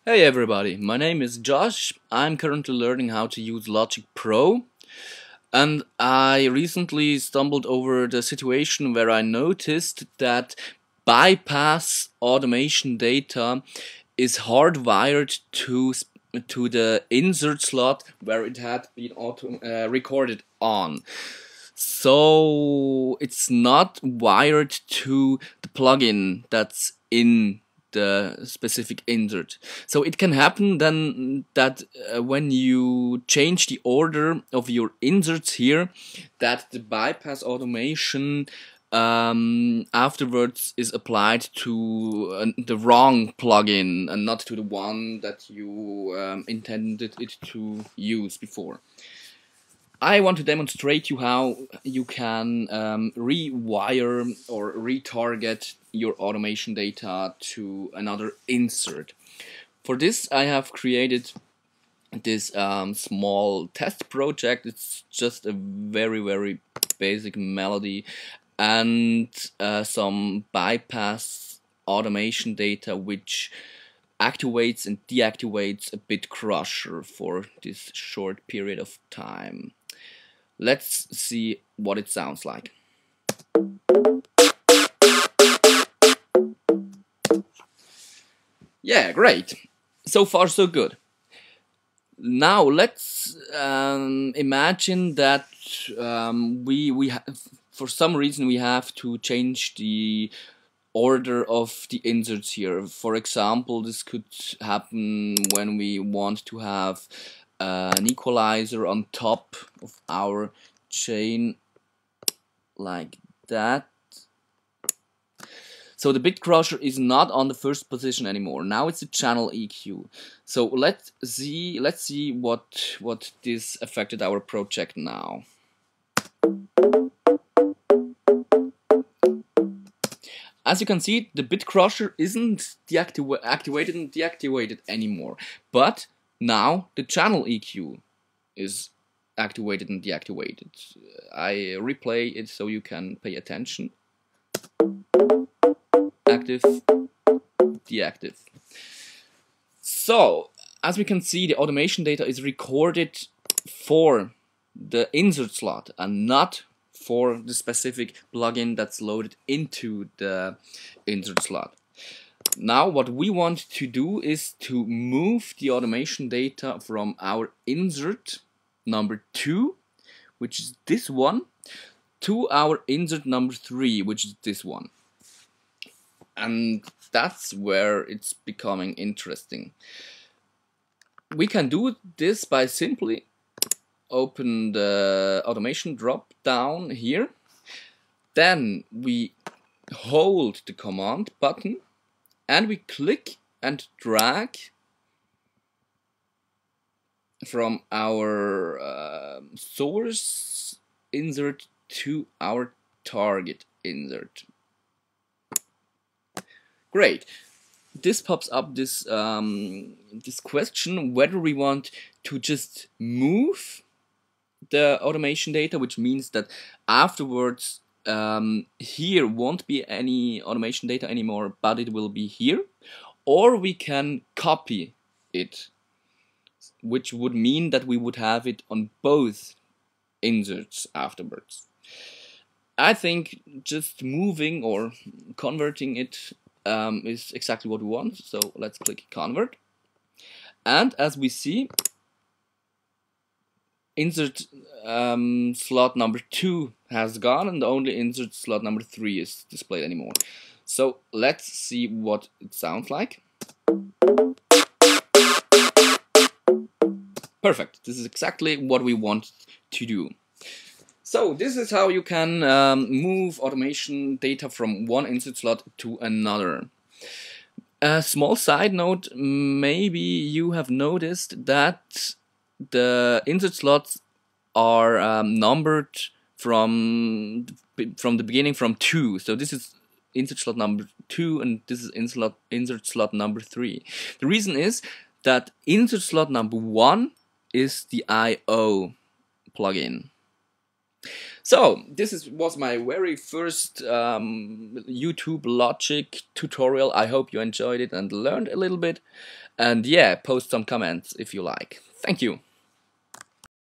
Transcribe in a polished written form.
Hey everybody, my name is Josh. I'm currently learning how to use Logic Pro, and I recently stumbled over the situation where I noticed that bypass automation data is hardwired to the insert slot where it had been recorded on. So it's not wired to the plugin that's in the specific insert. So it can happen then that when you change the order of your inserts here, that the bypass automation afterwards is applied to the wrong plugin and not to the one that you intended it to use before. I want to demonstrate you how you can rewire or retarget your automation data to another insert. For this I have created this small test project. It's just a very basic melody and some bypass automation data which activates and deactivates a bit crusher for this short period of time. Let's see what it sounds like. Yeah, great. So far so good. Now let's imagine that for some reason we have to change the order of the inserts here. For example, this could happen when we want to have an equalizer on top of our chain like that. So the bit crusher is not on the first position anymore. Now it's a channel EQ. So let's see what this affected our project now. As you can see, the bit crusher isn't activated and deactivated anymore, but now the channel EQ is activated and deactivated. I replay it so you can pay attention. Active, deactive. So, as we can see, the automation data is recorded for the insert slot and not for the specific plugin that's loaded into the insert slot. Now what we want to do is to move the automation data from our insert number 2, which is this one, to our insert number 3, which is this one. And that's where it's becoming interesting. We can do this by simply open the automation drop down here. Then we hold the command button and we click and drag from our source insert to our target insert. Great. This pops up this this question whether we want to just move the automation data, which means that afterwards here won't be any automation data anymore, but it will be here, or we can copy it, which would mean that we would have it on both inserts afterwards. I think just moving or converting it is exactly what we want, so let's click convert. And as we see, insert slot number 2 has gone and only insert slot number 3 is displayed anymore. So let's see what it sounds like. Perfect. This is exactly what we want to do. So this is how you can move automation data from one insert slot to another. A small side note, maybe you have noticed that the insert slots are numbered from the beginning from 2. So this is insert slot number 2 and this is insert slot number 3. The reason is that insert slot number 1 is the I/O plugin. So was my very first YouTube logic tutorial. I hope you enjoyed it and learned a little bit. And yeah, post some comments if you like. Thank you.